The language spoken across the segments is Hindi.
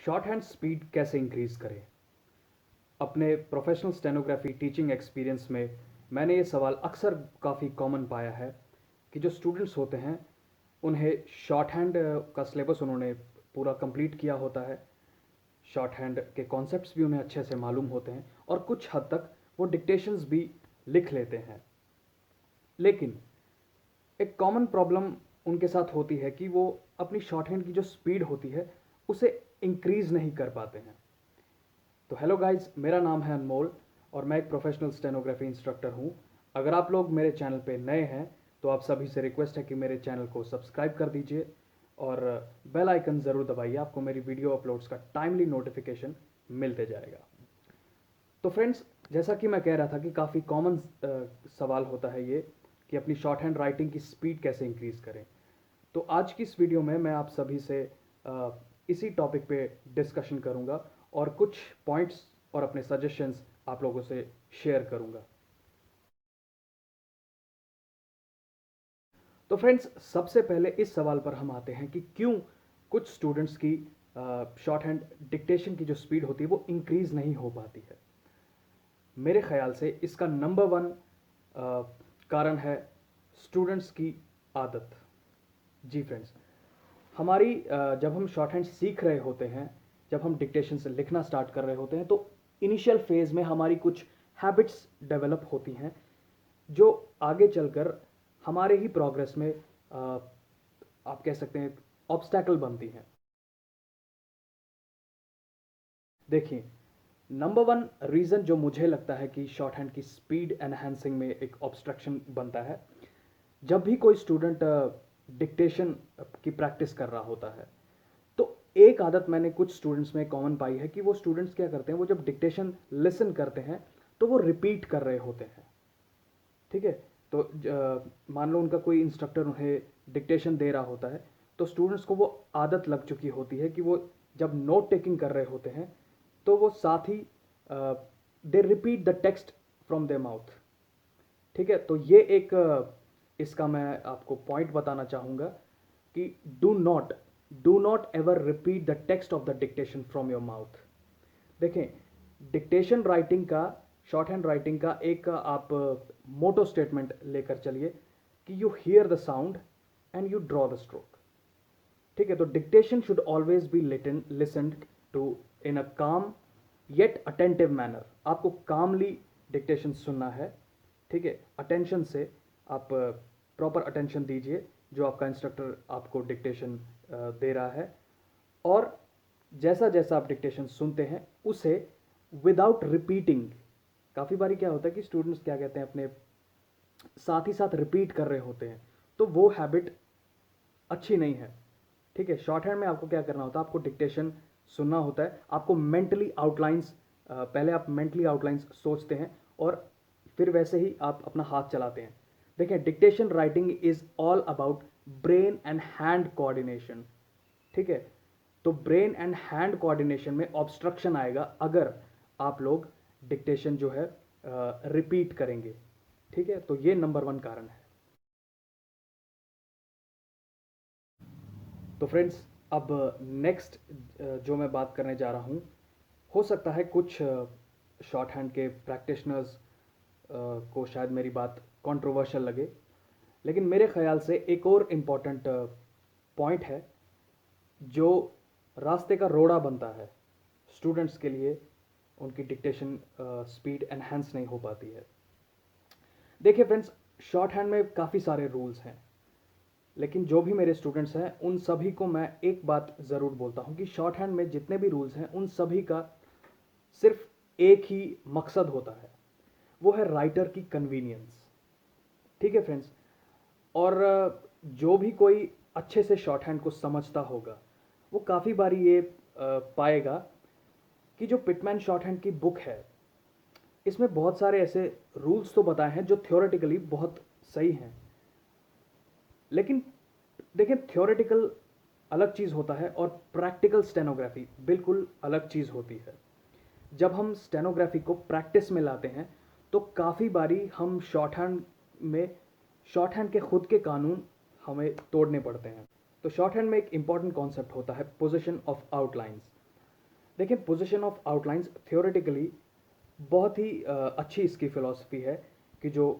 शॉर्ट हैंड स्पीड कैसे इंक्रीज़ करें? अपने प्रोफेशनल स्टेनोग्राफी टीचिंग एक्सपीरियंस में मैंने ये सवाल अक्सर काफ़ी कॉमन पाया है कि जो स्टूडेंट्स होते हैं उन्हें शॉर्ट हैंड का सिलेबस उन्होंने पूरा कंप्लीट किया होता है। शॉर्ट हैंड के कॉन्सेप्ट्स भी उन्हें अच्छे से मालूम होते हैं और कुछ हद तक वो डिक्टेशंस भी लिख लेते हैं। लेकिन एक कॉमन प्रॉब्लम उनके साथ होती है कि वो अपनी शॉर्ट हैंड की जो स्पीड होती है उसे इंक्रीज़ नहीं कर पाते हैं। तो हेलो गाइस, मेरा नाम है अनमोल और मैं एक प्रोफेशनल स्टेनोग्राफी इंस्ट्रक्टर हूँ। अगर आप लोग मेरे चैनल पे नए हैं तो आप सभी से रिक्वेस्ट है कि मेरे चैनल को सब्सक्राइब कर दीजिए और बेल आइकन ज़रूर दबाइए। आपको मेरी वीडियो अपलोड्स का टाइमली नोटिफिकेशन मिलते जाएगा। तो फ्रेंड्स, जैसा कि मैं कह रहा था कि काफ़ी कॉमन सवाल होता है ये कि अपनी शॉर्ट हैंड राइटिंग की स्पीड कैसे इंक्रीज़ करें। तो आज की इस वीडियो में मैं आप सभी से अ, इसी टॉपिक पे डिस्कशन करूंगा और कुछ पॉइंट्स और अपने सजेशंस आप लोगों से शेयर करूंगा। तो फ्रेंड्स, सबसे पहले इस सवाल पर हम आते हैं कि क्यों कुछ स्टूडेंट्स की शॉर्ट हैंड डिक्टेशन की जो स्पीड होती है वो इंक्रीज़ नहीं हो पाती है। मेरे ख्याल से इसका नंबर वन कारण है स्टूडेंट्स की आदत। जी फ्रेंड्स, हमारी जब हम शॉर्ट हैंड सीख रहे होते हैं, जब हम डिक्टेशन से लिखना स्टार्ट कर रहे होते हैं तो इनिशियल फेज में हमारी कुछ हैबिट्स डेवलप होती हैं जो आगे चलकर हमारे ही प्रोग्रेस में आप कह सकते हैं ऑब्स्टैकल बनती हैं। देखिए, नंबर वन रीज़न जो मुझे लगता है कि शॉर्ट हैंड की स्पीड एनहांसिंग में एक ऑब्स्ट्रक्शन बनता है, जब भी कोई स्टूडेंट डिक्टेशन की प्रैक्टिस कर रहा होता है तो एक आदत मैंने कुछ स्टूडेंट्स में कॉमन पाई है कि वो स्टूडेंट्स क्या करते हैं, वो जब डिक्टेशन लिसन करते हैं तो वो रिपीट कर रहे होते हैं। ठीक है, तो मान लो उनका कोई इंस्ट्रक्टर उन्हें डिक्टेशन दे रहा होता है तो स्टूडेंट्स को वो आदत लग चुकी होती है कि वो जब नोट टेकिंग कर रहे होते हैं तो वो साथ ही they repeat the text from their mouth. ठीक है, तो ये एक इसका मैं आपको पॉइंट बताना चाहूँगा कि do not ever repeat the text of the dictation from your mouth. देखें, डिक्टेशन राइटिंग का, शॉर्ट हैंड राइटिंग का एक आप मोटो स्टेटमेंट लेकर चलिए कि you hear the sound and you draw the stroke. ठीक है, तो dictation should always be listened to in a calm yet attentive manner. आपको कामली डिक्टेशन सुनना है। ठीक है, अटेंशन से आप प्रॉपर अटेंशन दीजिए जो आपका इंस्ट्रक्टर आपको डिक्टेशन दे रहा है। और जैसा जैसा आप डिक्टेशन सुनते हैं उसे विदाउट रिपीटिंग, काफ़ी बारी क्या होता है कि स्टूडेंट्स क्या कहते हैं, अपने साथ ही साथ रिपीट कर रहे होते हैं, तो वो हैबिट अच्छी नहीं है। ठीक है, शॉर्ट हैंड में आपको क्या करना होता है, आपको डिक्टेशन सुनना होता है, आपको मेंटली आउटलाइंस, पहले आप मेंटली आउटलाइंस सोचते हैं और फिर वैसे ही आप अपना हाथ चलाते हैं। देखिए, dictation writing is all about brain and hand coordination. ठीक है, तो ब्रेन एंड हैंड कोऑर्डिनेशन में ऑब्स्ट्रक्शन आएगा अगर आप लोग डिक्टेशन जो है रिपीट करेंगे। ठीक है, तो ये नंबर वन कारण है। तो फ्रेंड्स, अब नेक्स्ट जो मैं बात करने जा रहा हूँ, हो सकता है कुछ शॉर्ट हैंड के प्रैक्टिशनर्स को शायद मेरी बात कंट्रोवर्शियल लगे, लेकिन मेरे ख्याल से एक और इम्पॉर्टेंट पॉइंट है जो रास्ते का रोड़ा बनता है स्टूडेंट्स के लिए, उनकी डिक्टेशन स्पीड एनहेंस नहीं हो पाती है। देखिए फ्रेंड्स, शॉर्ट हैंड में काफ़ी सारे रूल्स हैं, लेकिन जो भी मेरे स्टूडेंट्स हैं उन सभी को मैं एक बात ज़रूर बोलता हूँ कि शॉर्ट हैंड में जितने भी रूल्स हैं उन सभी का सिर्फ एक ही मकसद होता है, वो है राइटर की कन्वीनियंस। ठीक है फ्रेंड्स, और जो भी कोई अच्छे से शॉर्ट हैंड को समझता होगा वो काफ़ी बारी ये पाएगा कि जो पिटमैन शॉर्ट हैंड की बुक है इसमें बहुत सारे ऐसे रूल्स तो बताए हैं जो थ्योरेटिकली बहुत सही हैं, लेकिन देखिए, थ्योरेटिकल अलग चीज़ होता है और प्रैक्टिकल स्टेनोग्राफी बिल्कुल अलग चीज़ होती है। जब हम स्टेनोग्राफी को प्रैक्टिस में लाते हैं तो काफ़ी बारी हम शॉर्ट हैंड के खुद के कानून हमें तोड़ने पड़ते हैं। तो शॉर्ट हैंड में एक इंपॉर्टेंट कॉन्सेप्ट होता है पोजीशन ऑफ आउटलाइंस। देखिए, पोजीशन ऑफ आउटलाइंस थ्योरेटिकली बहुत ही अच्छी इसकी फिलॉसफी है कि जो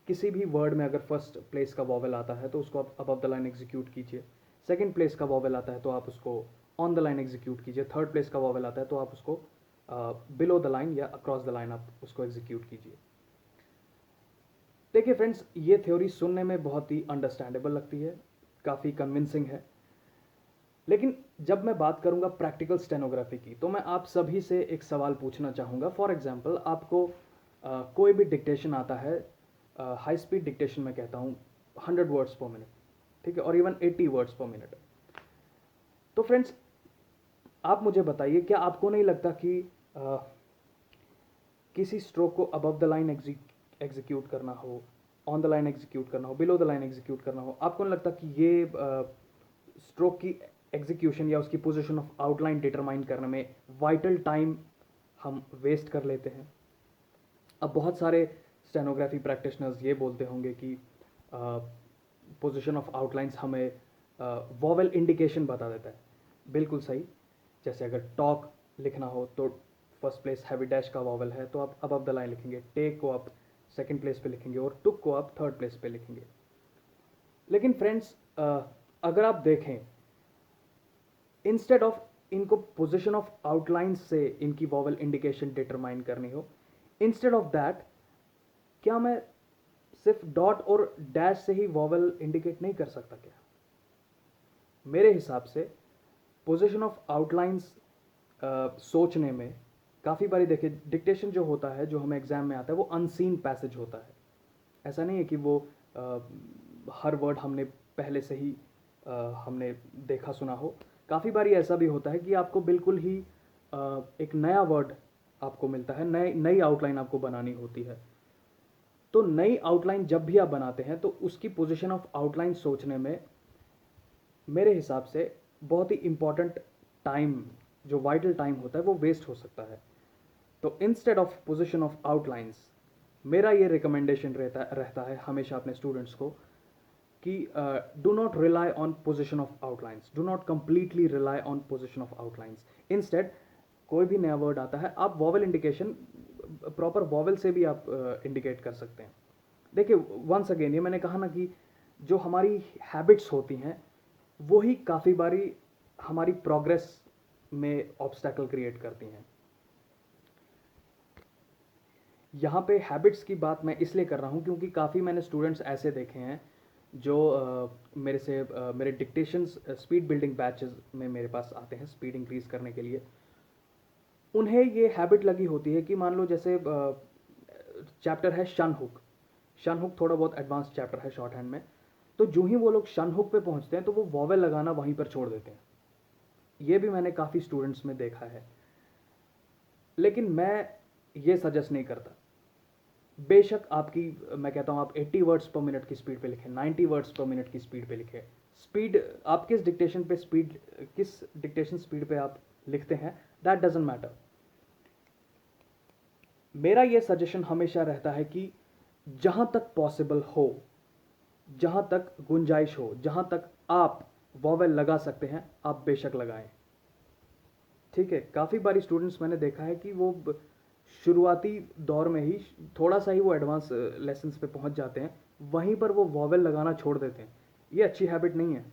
किसी भी वर्ड में अगर फर्स्ट प्लेस का वॉवेल आता है तो उसको आप अबव द लाइन एग्जीक्यूट कीजिए, सेकंड प्लेस का वॉवेल आता है तो आप उसको ऑन द लाइन एग्जीक्यूट कीजिए, थर्ड प्लेस का वॉवेल आता है तो आप उसको बिलो द लाइन या अक्रॉस द लाइन आप उसको एग्जीक्यूट कीजिए। देखिए फ्रेंड्स, ये थ्योरी सुनने में बहुत ही अंडरस्टैंडेबल लगती है, काफ़ी कन्विंसिंग है, लेकिन जब मैं बात करूंगा प्रैक्टिकल स्टेनोग्राफी की तो मैं आप सभी से एक सवाल पूछना चाहूँगा। फॉर एग्जांपल, आपको कोई भी डिक्टेशन आता है, हाई स्पीड डिक्टेशन मैं कहता हूँ 100 वर्ड्स पर मिनट, ठीक है, और इवन 80 वर्ड्स पर मिनट। तो फ्रेंड्स, आप मुझे बताइए, क्या आपको नहीं लगता कि किसी स्ट्रोक को अबव द लाइन एग्जीक्यूट करना हो, ऑन द लाइन एग्जीक्यूट करना हो, बिलो द लाइन एग्जीक्यूट करना हो, आपको नहीं लगता कि ये स्ट्रोक की एग्जीक्यूशन या उसकी पोजीशन ऑफ आउटलाइन डिटरमाइन करने में वाइटल टाइम हम वेस्ट कर लेते हैं? अब बहुत सारे स्टेनोग्राफी प्रैक्टिशनर्स ये बोलते होंगे कि पोजीशन ऑफ आउटलाइंस हमें वॉवेल इंडिकेशन बता देता है। बिल्कुल सही। जैसे अगर टॉक लिखना हो तो फर्स्ट प्लेस हैवी डैश का वॉवेल है तो आप अबव द लाइन लिखेंगे, टेक को आप सेकंड प्लेस पे लिखेंगे और टुक को आप थर्ड प्लेस पे लिखेंगे। लेकिन फ्रेंड्स, अगर आप देखें, इंस्टेड ऑफ इनको पोजीशन ऑफ आउटलाइन से इनकी वॉवेल इंडिकेशन डिटरमाइन करनी हो, इंस्टेड ऑफ दैट क्या मैं सिर्फ डॉट और डैश से ही वॉवेल इंडिकेट नहीं कर सकता क्या? मेरे हिसाब से पोजीशन ऑफ आउटलाइंस सोचने में काफ़ी बारी देखिए, डिक्टेशन जो होता है, जो हमें एग्जाम में आता है, वो अनसीन पैसेज होता है। ऐसा नहीं है कि वो हर वर्ड हमने पहले से ही हमने देखा सुना हो। काफ़ी बारी ऐसा भी होता है कि आपको बिल्कुल ही एक नया वर्ड आपको मिलता है, नई आउटलाइन आपको बनानी होती है। तो नई आउटलाइन जब भी आप बनाते हैं तो उसकी पोजीशन ऑफ आउटलाइन सोचने में मेरे हिसाब से बहुत ही इंपॉर्टेंट टाइम, जो वाइटल टाइम होता है, वो वेस्ट हो सकता है। तो instead of position of outlines, मेरा ये रिकमेंडेशन रहता है हमेशा अपने स्टूडेंट्स को कि do not rely on position of outlines, do not completely rely on position of outlines. Instead कोई भी नया वर्ड आता है, आप वॉवेल इंडिकेशन प्रॉपर वॉवेल से भी आप इंडिकेट कर सकते हैं। देखिए, वंस अगेन, ये मैंने कहा ना कि जो हमारी हैबिट्स होती हैं वो ही काफ़ी बारी हमारी प्रोग्रेस में ऑब्स्टैकल क्रिएट करती हैं। यहाँ पे हैबिट्स की बात मैं इसलिए कर रहा हूँ क्योंकि काफ़ी मैंने स्टूडेंट्स ऐसे देखे हैं जो मेरे डिक्टेशंस स्पीड बिल्डिंग बैचेस में मेरे पास आते हैं स्पीड इंक्रीज करने के लिए। उन्हें ये हैबिट लगी होती है कि मान लो जैसे चैप्टर है शनहुक, शनहुक थोड़ा बहुत एडवांस चैप्टर है शॉर्ट हैंड में, तो जो ही वो लोग शनहुक पे पहुंचते हैं तो वो वॉवेल लगाना वहीं पर छोड़ देते हैं। ये भी मैंने काफ़ी स्टूडेंट्स में देखा है। लेकिन मैं ये सजेस्ट नहीं करता। बेशक आपकी, मैं कहता हूँ आप 80 वर्ड्स पर मिनट की स्पीड पे लिखें, 90 वर्ड्स पर मिनट की स्पीड पे लिखें। स्पीड आप किस डिक्टेशन पे स्पीड, किस डिक्टेशन स्पीड पे आप लिखते हैं, दैट डजंट मैटर। मेरा ये सजेशन हमेशा रहता है कि जहाँ तक पॉसिबल हो, जहाँ तक गुंजाइश हो, जहाँ तक आप वॉवेल लगा सकते हैं, आप बेशक लगाएं। ठीक है, काफ़ी बारी स्टूडेंट्स मैंने देखा है कि वो शुरुआती दौर में ही थोड़ा सा ही वो एडवांस लेसन्स पे पहुंच जाते हैं, वहीं पर वो वॉवेल लगाना छोड़ देते हैं। ये अच्छी हैबिट नहीं है।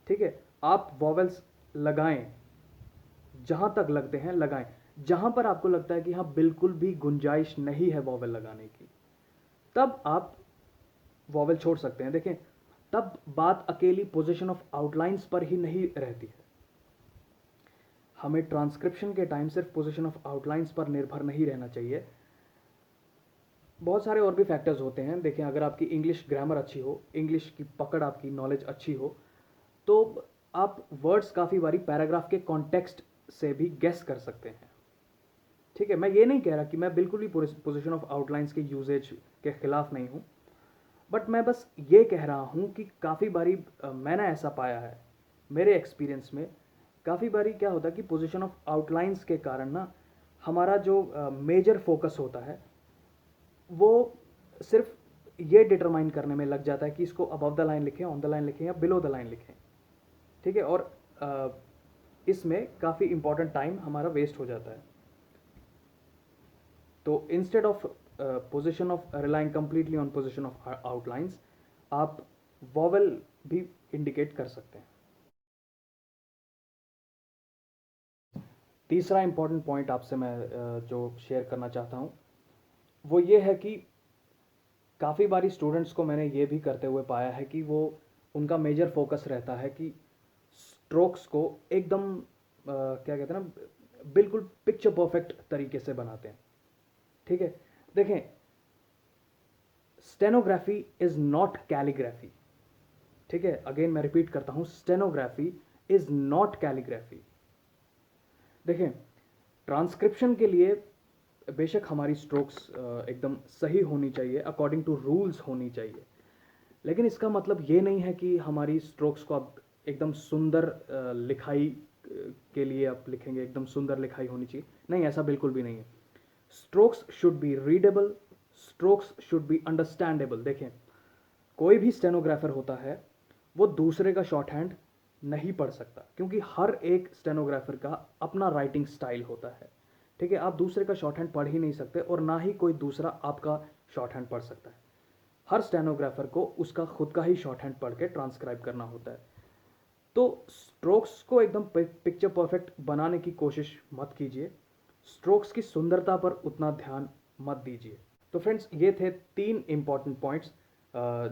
ठीक है, आप वॉवेल्स लगाएं, जहां तक लगते हैं लगाएं। जहां पर आपको लगता है कि हाँ बिल्कुल भी गुंजाइश नहीं है वॉवेल लगाने की, तब आप वॉवेल छोड़ सकते हैं। देखें, तब बात अकेली पोजीशन ऑफ आउटलाइंस पर ही नहीं रहती है। हमें ट्रांसक्रिप्शन के टाइम सिर्फ पोजीशन ऑफ आउटलाइंस पर निर्भर नहीं रहना चाहिए। बहुत सारे और भी फैक्टर्स होते हैं। देखें, अगर आपकी इंग्लिश ग्रामर अच्छी हो, इंग्लिश की पकड़, आपकी नॉलेज अच्छी हो, तो आप वर्ड्स काफ़ी बारी पैराग्राफ के कॉन्टेक्स्ट से भी गेस कर सकते हैं। ठीक है, मैं ये नहीं कह रहा कि मैं बिल्कुल भी पोजीशन ऑफ आउटलाइंस के यूजेज के खिलाफ नहीं हूँ, बट मैं बस ये कह रहा हूँ कि काफ़ी बारी मैंने ऐसा पाया है मेरे एक्सपीरियंस में। काफ़ी बारी क्या होता है कि पोजीशन ऑफ आउटलाइंस के कारण ना हमारा जो मेजर फोकस होता है वो सिर्फ ये डिटरमाइन करने में लग जाता है कि इसको अबव द लाइन लिखें, ऑन द लाइन लिखें या बिलो द लाइन लिखें। ठीक है, और इसमें काफ़ी इंपॉर्टेंट टाइम हमारा वेस्ट हो जाता है। तो instead of position of relying completely on position of outlines, आप वॉवल भी इंडिकेट कर सकते हैं। तीसरा इंपॉर्टेंट पॉइंट आपसे मैं जो शेयर करना चाहता हूँ वो ये है कि काफ़ी बारी स्टूडेंट्स को मैंने ये भी करते हुए पाया है कि वो उनका मेजर फोकस रहता है कि स्ट्रोक्स को एकदम क्या कहते हैं ना, बिल्कुल पिक्चर परफेक्ट तरीके से बनाते हैं। ठीक है, देखें, स्टेनोग्राफी इज नॉट कैलीग्राफी। ठीक है, अगेन मैं रिपीट करता हूं, स्टेनोग्राफी इज नॉट कैलीग्राफी। देखें, ट्रांसक्रिप्शन के लिए बेशक हमारी स्ट्रोक्स एकदम सही होनी चाहिए, अकॉर्डिंग टू रूल्स होनी चाहिए, लेकिन इसका मतलब ये नहीं है कि हमारी स्ट्रोक्स को आप एकदम सुंदर लिखाई के लिए आप लिखेंगे, एकदम सुंदर लिखाई होनी चाहिए, नहीं, ऐसा बिल्कुल भी नहीं है। Strokes should be readable, strokes should be understandable. देखें, कोई भी स्टेनोग्राफर होता है वो दूसरे का शॉर्ट हैंड नहीं पढ़ सकता, क्योंकि हर एक स्टेनोग्राफर का अपना राइटिंग स्टाइल होता है। ठीक है, आप दूसरे का शॉर्ट हैंड पढ़ ही नहीं सकते और ना ही कोई दूसरा आपका शॉर्ट हैंड पढ़ सकता है। हर स्टेनोग्राफर को उसका खुद का ही शॉर्ट हैंड पढ़ के ट्रांसक्राइब करना होता है। तो स्ट्रोक्स को एकदम पिक्चर परफेक्ट बनाने की कोशिश मत कीजिए, स्ट्रोक्स की सुंदरता पर उतना ध्यान मत दीजिए। तो फ्रेंड्स, ये थे 3 इंपॉर्टेंट पॉइंट्स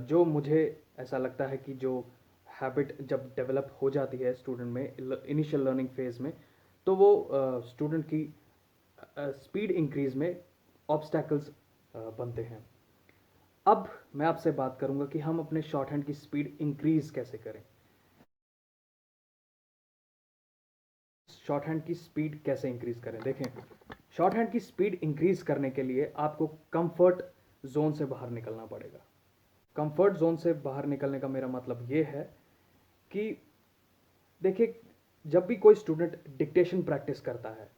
जो मुझे ऐसा लगता है कि जो हैबिट जब डेवलप हो जाती है स्टूडेंट में इनिशियल लर्निंग फेज में, तो वो स्टूडेंट की स्पीड इंक्रीज में ऑब्स्टैकल्स बनते हैं। अब मैं आपसे बात करूंगा कि हम अपने शॉर्ट हैंड की स्पीड इंक्रीज कैसे करें। शॉर्ट हैंड की स्पीड कैसे इंक्रीज करें? देखें, शॉर्ट हैंड की स्पीड इंक्रीज करने के लिए आपको कंफर्ट जोन से बाहर निकलना पड़ेगा। कंफर्ट जोन से बाहर निकलने का मेरा मतलब ये है कि देखिए, जब भी कोई स्टूडेंट डिक्टेशन प्रैक्टिस करता है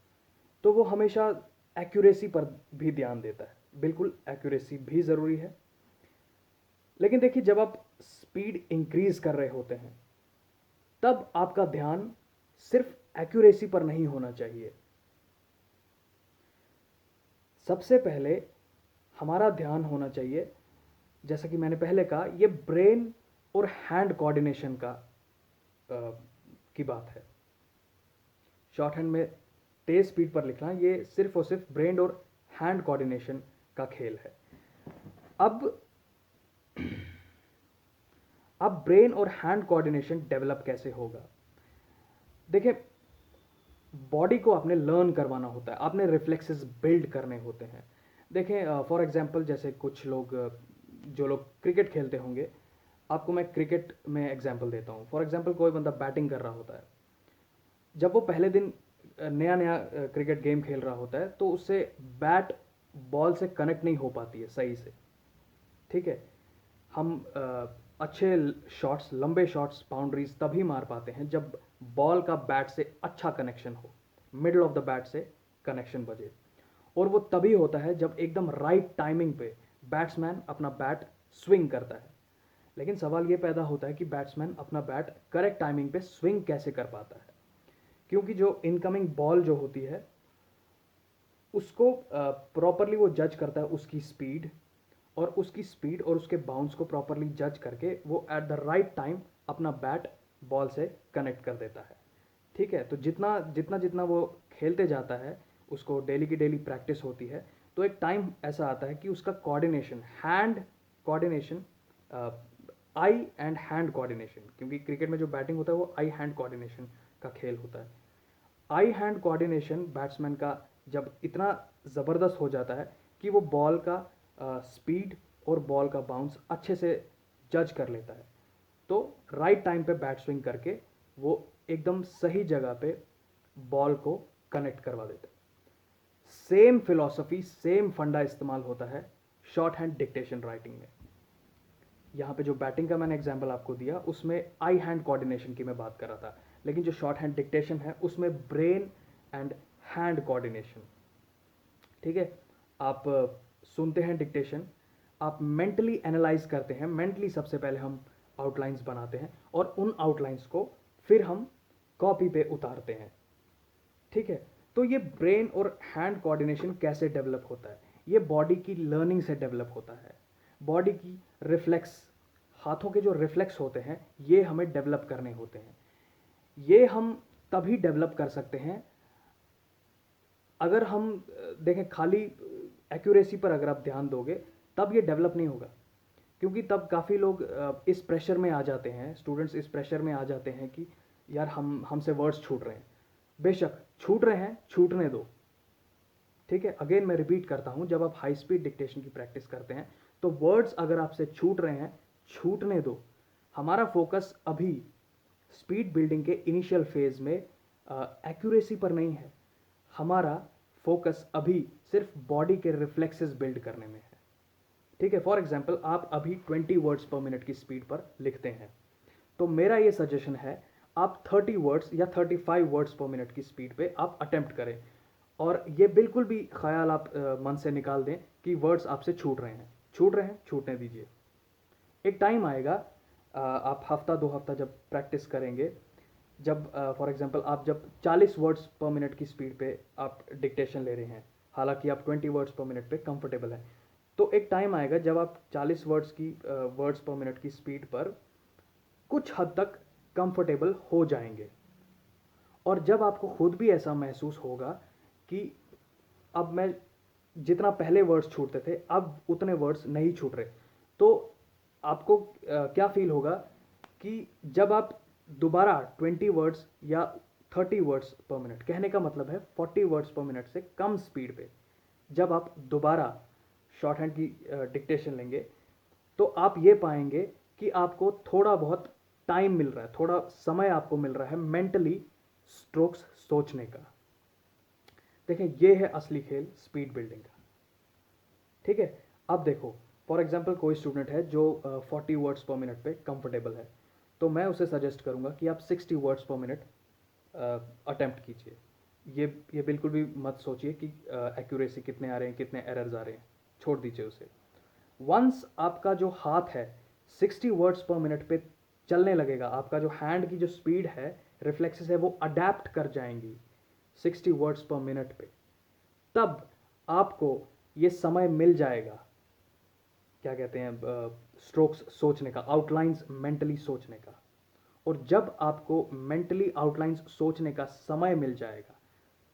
तो वो हमेशा एक्यूरेसी पर भी ध्यान देता है। बिल्कुल, एक्यूरेसी भी ज़रूरी है, लेकिन देखिए, जब आप स्पीड इंक्रीज कर रहे होते हैं तब आपका ध्यान सिर्फ एक्यूरेसी पर नहीं होना चाहिए। सबसे पहले हमारा ध्यान होना चाहिए, जैसा कि मैंने पहले कहा, ये ब्रेन और हैंड कोऑर्डिनेशन की बात है। शॉर्ट हैंड में तेज स्पीड पर लिखना ये सिर्फ और सिर्फ ब्रेन और हैंड कोऑर्डिनेशन का खेल है। अब ब्रेन और हैंड कोऑर्डिनेशन डेवलप कैसे होगा? देखिए, बॉडी को आपने लर्न करवाना होता है, आपने रिफ्लेक्सेस बिल्ड करने होते हैं। देखें, फॉर एग्जांपल, जैसे कुछ लोग जो लोग क्रिकेट खेलते होंगे, आपको मैं क्रिकेट में एग्जांपल देता हूँ। फॉर एग्जांपल, कोई बंदा बैटिंग कर रहा होता है, जब वो पहले दिन नया नया क्रिकेट गेम खेल रहा होता है तो उससे बैट बॉल से कनेक्ट नहीं हो पाती है सही से। ठीक है, हम अच्छे शॉट्स, लंबे शॉट्स, बाउंड्रीज तभी मार पाते हैं जब बॉल का बैट से अच्छा कनेक्शन हो, मिडल ऑफ द बैट से कनेक्शन बजे। और वो तभी होता है जब एकदम राइट टाइमिंग पे बैट्समैन अपना बैट स्विंग करता है। लेकिन सवाल ये पैदा होता है कि बैट्समैन अपना बैट करेक्ट टाइमिंग पे स्विंग कैसे कर पाता है, क्योंकि जो इनकमिंग बॉल जो होती है उसको प्रॉपरली वो जज करता है, उसकी स्पीड और उसके बाउंस को प्रॉपरली जज करके वो एट द राइट टाइम अपना बैट बॉल से कनेक्ट कर देता है। ठीक है, तो जितना जितना जितना वो खेलते जाता है, उसको डेली की डेली प्रैक्टिस होती है, तो एक टाइम ऐसा आता है कि उसका coordination, hand coordination, I and hand coordination, क्योंकि क्रिकेट में जो बैटिंग होता है वो आई हैंड कोऑर्डिनेशन का खेल होता है। आई हैंड कोऑर्डिनेशन बैट्समैन का जब इतना ज़बरदस्त हो जाता है कि वो बॉल का स्पीड और बॉल का बाउंस अच्छे से जज कर लेता है, तो राइट टाइम पे बैट स्विंग करके वो एकदम सही जगह पे बॉल को कनेक्ट करवा देता है। सेम फिलॉसफी, सेम फंडा इस्तेमाल होता है शॉर्ट हैंड डिक्टेशन राइटिंग में। यहाँ पे जो बैटिंग का मैंने एग्जांपल आपको दिया उसमें आई हैंड कोऑर्डिनेशन की मैं बात कर रहा था, लेकिन जो शॉर्ट हैंड डिक्टेशन है उसमें ब्रेन एंड हैंड कोऑर्डिनेशन। ठीक है, आप सुनते हैं डिक्टेशन, आप मेंटली एनालाइज करते हैं, मेंटली सबसे पहले हम आउटलाइंस बनाते हैं और उन आउटलाइंस को फिर हम कॉपी पे उतारते हैं। ठीक है, तो ये ब्रेन और हैंड कोऑर्डिनेशन कैसे डेवलप होता है? ये बॉडी की लर्निंग से डेवलप होता है। बॉडी की रिफ्लेक्स, हाथों के जो रिफ्लेक्स होते हैं ये हमें डेवलप करने होते हैं। ये हम तभी डेवलप कर सकते हैं अगर हम देखें, खाली एक्यूरेसी पर अगर आप ध्यान दोगे तब ये डेवलप नहीं होगा, क्योंकि तब काफ़ी लोग इस प्रेशर में आ जाते हैं, स्टूडेंट्स इस प्रेशर में आ जाते हैं कि यार हमसे वर्ड्स छूट रहे हैं। बेशक छूट रहे हैं, छूटने दो। ठीक है, अगेन मैं रिपीट करता हूं, जब आप हाई स्पीड डिक्टेशन की प्रैक्टिस करते हैं तो वर्ड्स अगर आपसे छूट रहे हैं, छूटने दो। हमारा फोकस अभी स्पीड बिल्डिंग के इनिशियल फेज में एक्यूरेसी पर नहीं है। हमारा फोकस अभी सिर्फ बॉडी के रिफ्लेक्सेस बिल्ड करने में है। ठीक है, फॉर एग्जाम्पल आप अभी 20 वर्ड्स पर मिनट की स्पीड पर लिखते हैं, तो मेरा ये सजेशन है आप 30 वर्ड्स या 35 वर्ड्स पर मिनट की स्पीड पे आप अटेम्प्ट करें। और ये बिल्कुल भी ख्याल आप मन से निकाल दें कि वर्ड्स आपसे छूट रहे हैं, छूट रहे हैं, छूटने दीजिए। एक टाइम आएगा, आप हफ्ता 2 हफ्ता जब प्रैक्टिस करेंगे, जब फॉर एग्जांपल आप जब 40 वर्ड्स पर मिनट की स्पीड पे आप डिक्टेशन ले रहे हैं, हालांकि आप 20 वर्ड्स पर मिनट पे कंफर्टेबल हैं, तो एक टाइम आएगा जब आप 40 वर्ड्स पर मिनट की स्पीड पर कुछ हद तक कंफर्टेबल हो जाएंगे। और जब आपको खुद भी ऐसा महसूस होगा कि अब मैं जितना पहले वर्ड्स छूटते थे अब उतने वर्ड्स नहीं छूट रहे, तो आपको क्या फील होगा कि जब आप दोबारा 20 वर्ड्स या 30 वर्ड्स पर मिनट, कहने का मतलब है 40 वर्ड्स पर मिनट से कम स्पीड पे जब आप दोबारा शॉर्ट हैंड की डिक्टेशन लेंगे, तो आप ये पाएंगे कि आपको थोड़ा बहुत टाइम मिल रहा है, थोड़ा समय आपको मिल रहा है मेंटली स्ट्रोक्स सोचने का। देखें, ये है असली खेल स्पीड बिल्डिंग का। ठीक है, अब देखो, फॉर एग्जांपल कोई स्टूडेंट है जो 40 वर्ड्स पर मिनट पे कंफर्टेबल है, तो मैं उसे सजेस्ट करूंगा कि आप 60 वर्ड्स पर मिनट अटेम्प्ट कीजिए। ये बिल्कुल भी मत सोचिए कि एक्यूरेसी कितने आ रहे हैं, कितने एरर्स आ रहे हैं, छोड़ दीजिए उसे। वंस आपका जो हाथ है 60 वर्ड्स पर मिनट पे चलने लगेगा, आपका जो हैंड की जो स्पीड है, रिफ्लेक्सेस है, वो अडेप्ट कर जाएंगी 60 वर्ड्स पर मिनट पे, तब आपको ये समय मिल जाएगा, क्या कहते हैं, स्ट्रोक्स सोचने का, आउटलाइंस मेंटली सोचने का। और जब आपको मेंटली आउटलाइंस सोचने का समय मिल जाएगा,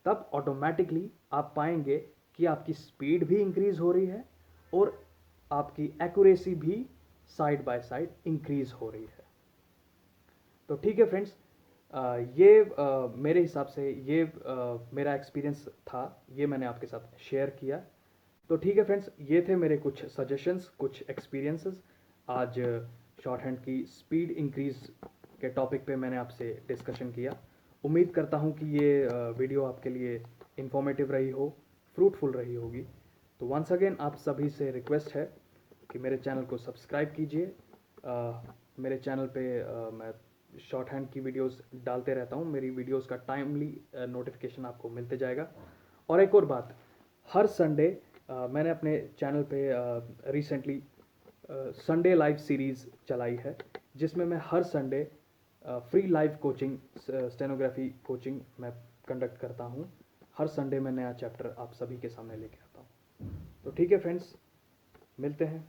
तब ऑटोमेटिकली आप पाएंगे कि आपकी स्पीड भी इंक्रीज हो रही है और आपकी एक्यूरेसी भी साइड बाय साइड इंक्रीज हो रही है। तो ठीक है फ्रेंड्स, ये मेरे हिसाब से ये मेरा एक्सपीरियंस था, ये मैंने आपके साथ शेयर किया। तो ठीक है फ्रेंड्स, ये थे मेरे कुछ सजेशंस, कुछ एक्सपीरियंसेस। आज शॉर्ट हैंड की स्पीड इंक्रीज के टॉपिक पे मैंने आपसे डिस्कशन किया। उम्मीद करता हूँ कि ये वीडियो आपके लिए इंफॉर्मेटिव रही हो, फ्रूटफुल रही होगी। तो वंस अगेन आप सभी से रिक्वेस्ट है कि मेरे चैनल को सब्सक्राइब कीजिए। मेरे चैनल पे मैं शॉर्ट हैंड की वीडियोस डालते रहता हूँ, मेरी वीडियोस का टाइमली नोटिफिकेशन आपको मिलते जाएगा। और एक और बात, हर संडे मैंने अपने चैनल पे रिसेंटली संडे लाइव सीरीज़ चलाई है, जिसमें मैं हर Sunday free live coaching, stenography coaching मैं कंडक्ट करता हूँ। हर संडे मैं नया चैप्टर आप सभी के सामने लेके आता हूँ। तो ठीक है फ्रेंड्स, मिलते हैं।